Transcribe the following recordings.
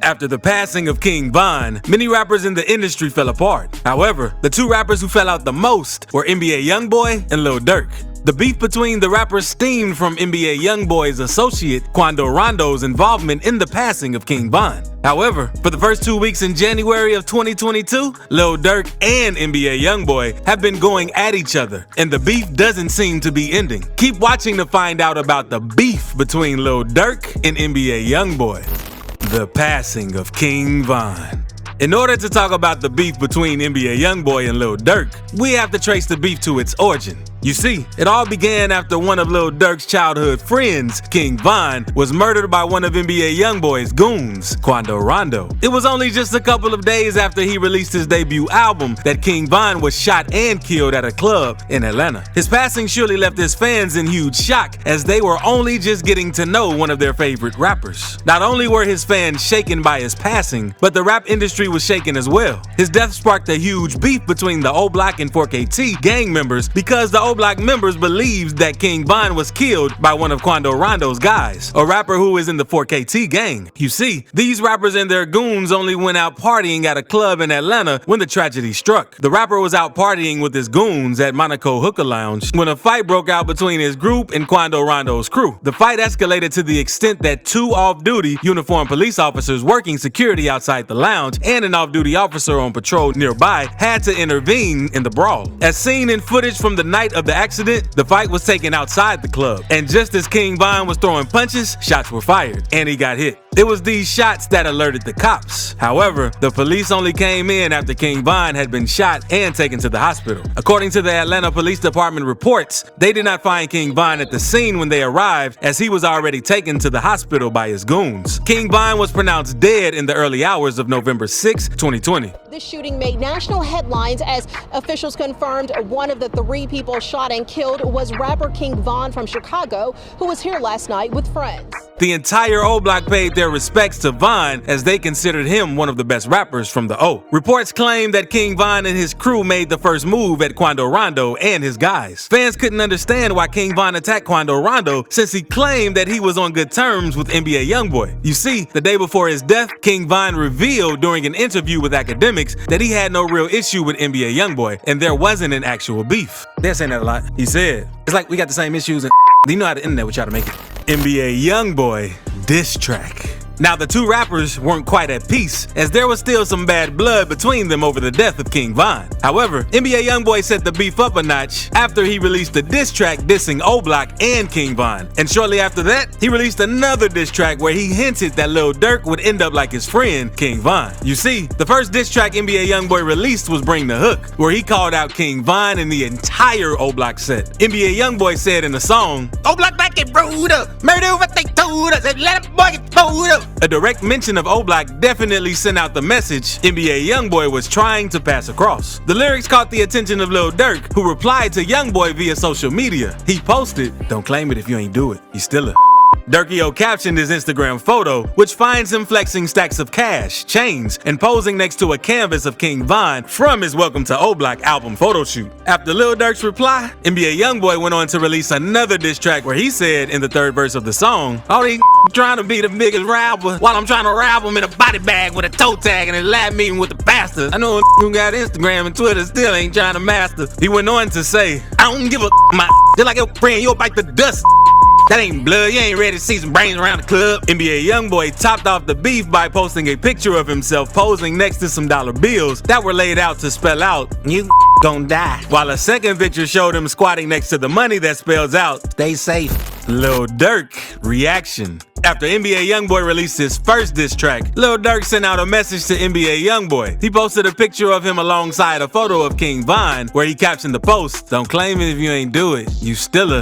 After the passing of King Von, many rappers in the industry fell apart. However, the two rappers who fell out the most were NBA YoungBoy and Lil Durk. The beef between the rappers stemmed from NBA YoungBoy's associate Quando Rondo's involvement in the passing of King Von. However, for the first 2 weeks in January of 2022, Lil Durk and NBA YoungBoy have been going at each other, and the beef doesn't seem to be ending. Keep watching to find out about the beef between Lil Durk and NBA YoungBoy. The passing of King Von. In order to talk about the beef between NBA YoungBoy and Lil Durk, we have to trace the beef to its origin. You see, it all began after one of Lil Durk's childhood friends, King Von, was murdered by one of NBA YoungBoy's goons, Quando Rondo. It was only just a couple of days after he released his debut album that King Von was shot and killed at a club in Atlanta. His passing surely left his fans in huge shock, as they were only just getting to know one of their favorite rappers. Not only were his fans shaken by his passing, but the rap industry was shaken as well. His death sparked a huge beef between the O Block and 4KT gang members because the O Block members believed that King Von was killed by one of Quando Rondo's guys, a rapper who is in the 4KT gang. You see, these rappers and their goons only went out partying at a club in Atlanta when the tragedy struck. The rapper was out partying with his goons at Monaco Hookah Lounge when a fight broke out between his group and Quando Rondo's crew. The fight escalated to the extent that two off-duty uniformed police officers working security outside the lounge and an off-duty officer on patrol nearby had to intervene in the brawl. As seen in footage from the night of the accident, the fight was taken outside the club, and just as King Von was throwing punches, shots were fired, and he got hit. It was these shots that alerted the cops. However, the police only came in after King Von had been shot and taken to the hospital. According to the Atlanta Police Department reports, they did not find King Von at the scene when they arrived, as he was already taken to the hospital by his goons. King Von was pronounced dead in the early hours of November 6, 2020. This shooting made national headlines as officials confirmed one of the three people shot and killed was rapper King Von from Chicago, who was here last night with friends. The entire O Block paid their respects to Von, as they considered him one of the best rappers from the O. Reports claim that King Von and his crew made the first move at Quando Rondo and his guys. Fans couldn't understand why King Von attacked Quando Rondo, since he claimed that he was on good terms with NBA YoungBoy. You see, the day before his death, King Von revealed during an interview with Academics that he had no real issue with NBA YoungBoy, and there wasn't an actual beef. They're saying that a lot. He said, "It's like we got the same issues and you know how the internet would try to make it." NBA YoungBoy diss track. Now, the two rappers weren't quite at peace, as there was still some bad blood between them over the death of King Von. However, NBA YoungBoy set the beef up a notch after he released a diss track dissing O Block and King Von. And shortly after that, he released another diss track where he hinted that Lil Durk would end up like his friend, King Von. You see, the first diss track NBA YoungBoy released was Bring the Hook, where he called out King Von and the entire O Block set. NBA YoungBoy said in the song, "O Block back get rolled up, murder what they told us, and let a boy get pulled up." A direct mention of O Block definitely sent out the message NBA YoungBoy was trying to pass across. The lyrics caught the attention of Lil Durk, who replied to YoungBoy via social media. He posted, "Don't claim it if you ain't do it. You still a." Durkio captioned his Instagram photo, which finds him flexing stacks of cash, chains, and posing next to a canvas of King Von from his Welcome to O Block album photo shoot. After Lil Durk's reply, NBA YoungBoy went on to release another diss track where he said in the third verse of the song, "All these trying to be the biggest rapper while I'm trying to wrap him in a body bag with a toe tag and a lab meeting with the pastor. I know a who got Instagram and Twitter still ain't trying to master." He went on to say, "I don't give a my just like your friend, you'll bite the dust. That ain't blood, you ain't ready to see some brains around the club." NBA YoungBoy topped off the beef by posting a picture of himself posing next to some dollar bills that were laid out to spell out, "You gon' die," while a second picture showed him squatting next to the money that spells out, "Stay safe." Lil Durk reaction. After NBA YoungBoy released his first diss track, Lil Durk sent out a message to NBA YoungBoy. He posted a picture of him alongside a photo of King Von, where he captioned the post, "Don't claim it if you ain't do it. You still a."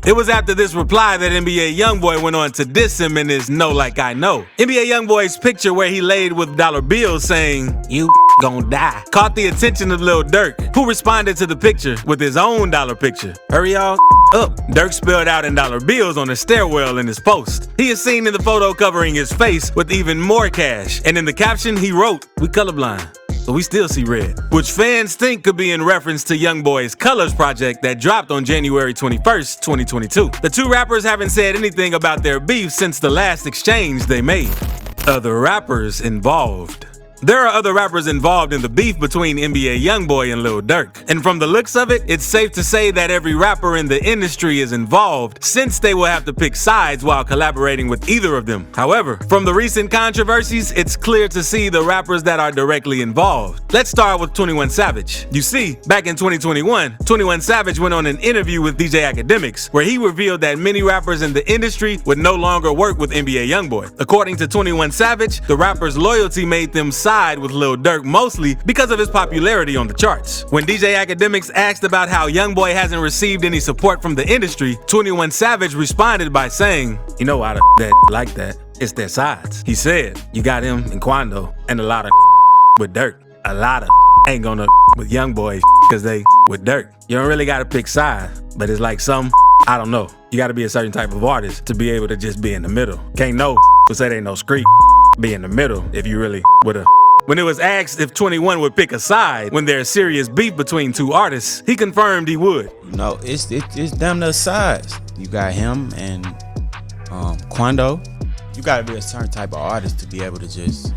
It was after this reply that NBA YoungBoy went on to diss him in his Know Like I Know. NBA YoungBoy's picture where he laid with dollar bills saying, "You gon' die," caught the attention of Lil Durk, who responded to the picture with his own dollar picture. "Hurry y'all up." Durk spelled out in dollar bills on the stairwell in his post. He is seen in the photo covering his face with even more cash, and in the caption he wrote, "We colorblind, so we still see red," which fans think could be in reference to YoungBoy's Colors project that dropped on January 21st, 2022. The two rappers haven't said anything about their beef since the last exchange they made. Other rappers involved. There are other rappers involved in the beef between NBA YoungBoy and Lil Durk. And from the looks of it, it's safe to say that every rapper in the industry is involved, since they will have to pick sides while collaborating with either of them. However, from the recent controversies, it's clear to see the rappers that are directly involved. Let's start with 21 Savage. You see, back in 2021, 21 Savage went on an interview with DJ Academics, where he revealed that many rappers in the industry would no longer work with NBA YoungBoy. According to 21 Savage, the rapper's loyalty made them side with Lil Durk mostly because of his popularity on the charts. When DJ Academics asked about how YoungBoy hasn't received any support from the industry, 21 Savage responded by saying, "You know why that like that? It's their sides." He said, "You got him and Quando and a lot of with Durk. A lot of ain't gonna with YoungBoy because they with Durk. You don't really gotta pick sides, but it's like some, I don't know. You gotta be a certain type of artist to be able to just be in the middle. Can't know but say they no street. Be in the middle if you really with a." When it was asked if 21 would pick a side when there's serious beef between two artists, he confirmed he would. No, it's damn near sides. You got him and Quando. You gotta be a certain type of artist to be able to just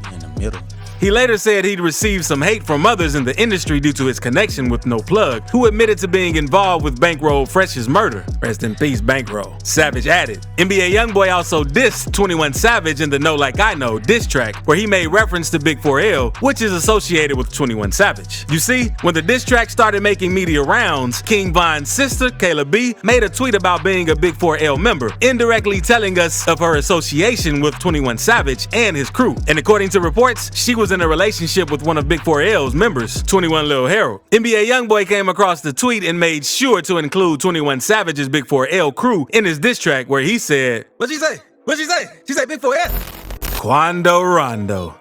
be in the middle. He later said he'd received some hate from others in the industry due to his connection with No Plug, who admitted to being involved with Bankroll Fresh's murder. Rest in peace, Bankroll. Savage added. NBA YoungBoy also dissed 21 Savage in the No Like I Know diss track, where he made reference to Big 4L, which is associated with 21 Savage. You see, when the diss track started making media rounds, King Von's sister, Kayla B, made a tweet about being a Big 4L member, indirectly telling us of her association with 21 Savage and his crew. And according to reports, she was in a relationship with one of Big 4L's members, 21 Lil Harold. NBA YoungBoy came across the tweet and made sure to include 21 Savage's Big 4L crew in his diss track, where he said, "What'd she say? What'd she say? She said Big 4L." Quando Rondo.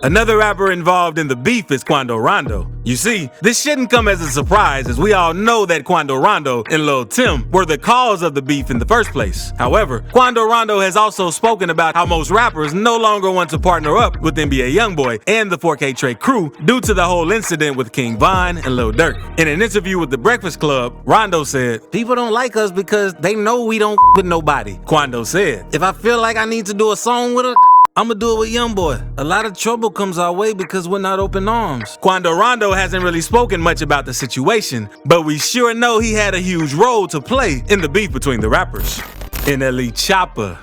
Another rapper involved in the beef is Quando Rondo. You see, this shouldn't come as a surprise, as we all know that Quando Rondo and Lil Tim were the cause of the beef in the first place. However, Quando Rondo has also spoken about how most rappers no longer want to partner up with NBA YoungBoy and the 4K Trey crew due to the whole incident with King Von and Lil Durk. In an interview with The Breakfast Club, Rondo said, "People don't like us because they know we don't with nobody." Quando said, "If I feel like I need to do a song with her, I'ma do it with YoungBoy. A lot of trouble comes our way because we're not open arms." Quando Rondo hasn't really spoken much about the situation, but we sure know he had a huge role to play in the beef between the rappers. NLE Choppa.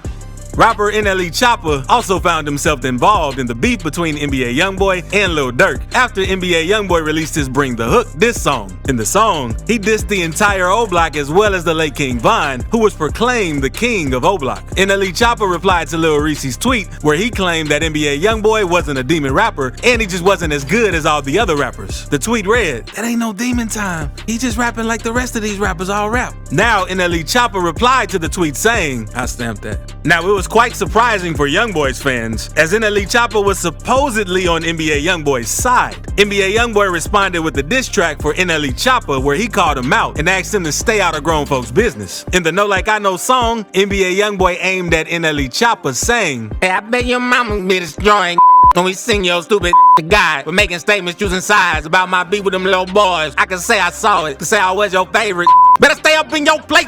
Rapper NLE Choppa also found himself involved in the beef between NBA YoungBoy and Lil Durk after NBA YoungBoy released his Bring the Hook diss song. In the song, he dissed the entire O Block as well as the late King Von, who was proclaimed the king of O Block. NLE Choppa replied to Lil Reese's tweet, where he claimed that NBA YoungBoy wasn't a demon rapper and he just wasn't as good as all the other rappers. The tweet read, "That ain't no demon time. He just rapping like the rest of these rappers all rap." Now NLE Choppa replied to the tweet saying, "I stamped that." Now it was quite surprising for YoungBoy's fans, as NLE Choppa was supposedly on NBA YoungBoy's side. NBA YoungBoy responded with the diss track for NLE Choppa, where he called him out and asked him to stay out of grown folks' business. In the No Like I Know song, NBA YoungBoy aimed at NLE Choppa saying, "Hey, I bet your mama be destroying when we sing your stupid to God for making statements using sides about my beef with them little boys. I can say I saw it, can say I was your favorite. Better stay up in your place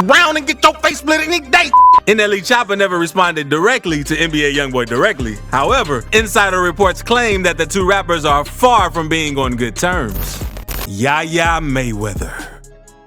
round and get your face split any day." NLE Choppa never responded directly to NBA YoungBoy directly. However, insider reports claim that the two rappers are far from being on good terms. Yaya Mayweather.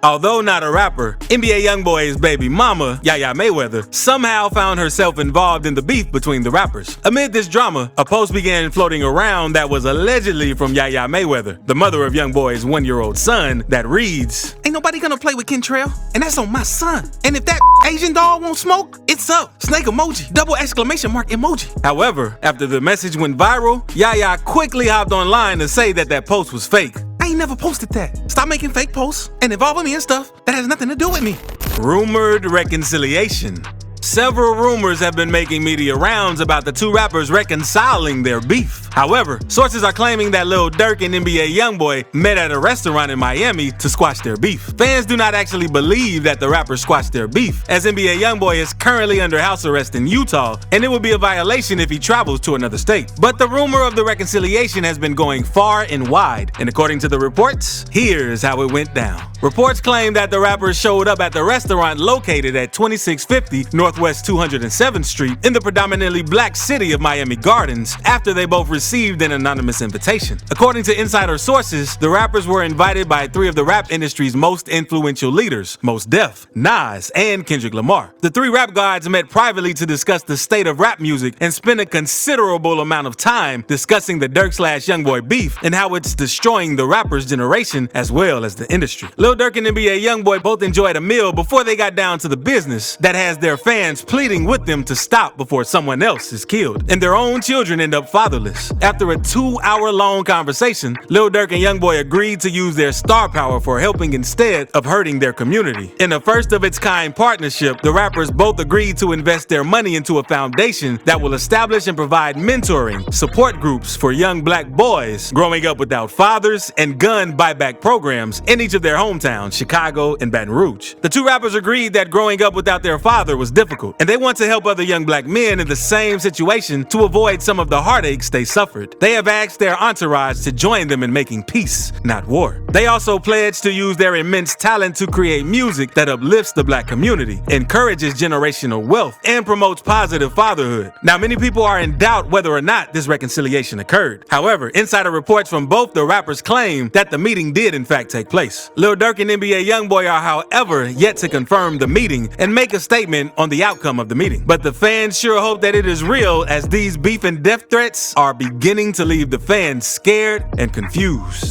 Although not a rapper, NBA YoungBoy's baby mama, Yaya Mayweather, somehow found herself involved in the beef between the rappers. Amid this drama, a post began floating around that was allegedly from Yaya Mayweather, the mother of YoungBoy's 1-year-old son, that reads, "Ain't nobody gonna play with Kentrell, and that's on my son. And if that Asian dog won't smoke, it's up. Snake emoji, double exclamation mark emoji." However, after the message went viral, Yaya quickly hopped online to say that that post was fake. "I ain't never posted that. Stop making fake posts and involving me in stuff that has nothing to do with me." Rumored reconciliation. Several rumors have been making media rounds about the two rappers reconciling their beef. However, sources are claiming that Lil Durk and NBA YoungBoy met at a restaurant in Miami to squash their beef. Fans do not actually believe that the rappers squashed their beef, as NBA YoungBoy is currently under house arrest in Utah, and it would be a violation if he travels to another state. But the rumor of the reconciliation has been going far and wide, and according to the reports, here's how it went down. Reports claim that the rappers showed up at the restaurant located at 2650 North Northwest 207th Street in the predominantly black city of Miami Gardens after they both received an anonymous invitation. According to insider sources, the rappers were invited by three of the rap industry's most influential leaders, Mos Def, Nas, and Kendrick Lamar. The three rap gods met privately to discuss the state of rap music and spent a considerable amount of time discussing the Durk/YoungBoy beef and how it's destroying the rapper's generation as well as the industry. Lil Durk and NBA YoungBoy both enjoyed a meal before they got down to the business that has their fans pleading with them to stop before someone else is killed, and their own children end up fatherless. After a 2-hour-long conversation, Lil Durk and YoungBoy agreed to use their star power for helping instead of hurting their community. In a first-of-its-kind partnership, the rappers both agreed to invest their money into a foundation that will establish and provide mentoring, support groups for young black boys growing up without fathers, and gun buyback programs in each of their hometowns, Chicago and Baton Rouge. The two rappers agreed that growing up without their father was difficult, and they want to help other young black men in the same situation to avoid some of the heartaches they suffered. They have asked their entourage to join them in making peace, not war. They also pledged to use their immense talent to create music that uplifts the black community, encourages generational wealth, and promotes positive fatherhood. Now, many people are in doubt whether or not this reconciliation occurred. However, insider reports from both the rappers claim that the meeting did in fact take place. Lil Durk and NBA YoungBoy are, however, yet to confirm the meeting and make a statement on the outcome of the meeting. But the fans sure hope that it is real, as these beef and death threats are beginning to leave the fans scared and confused.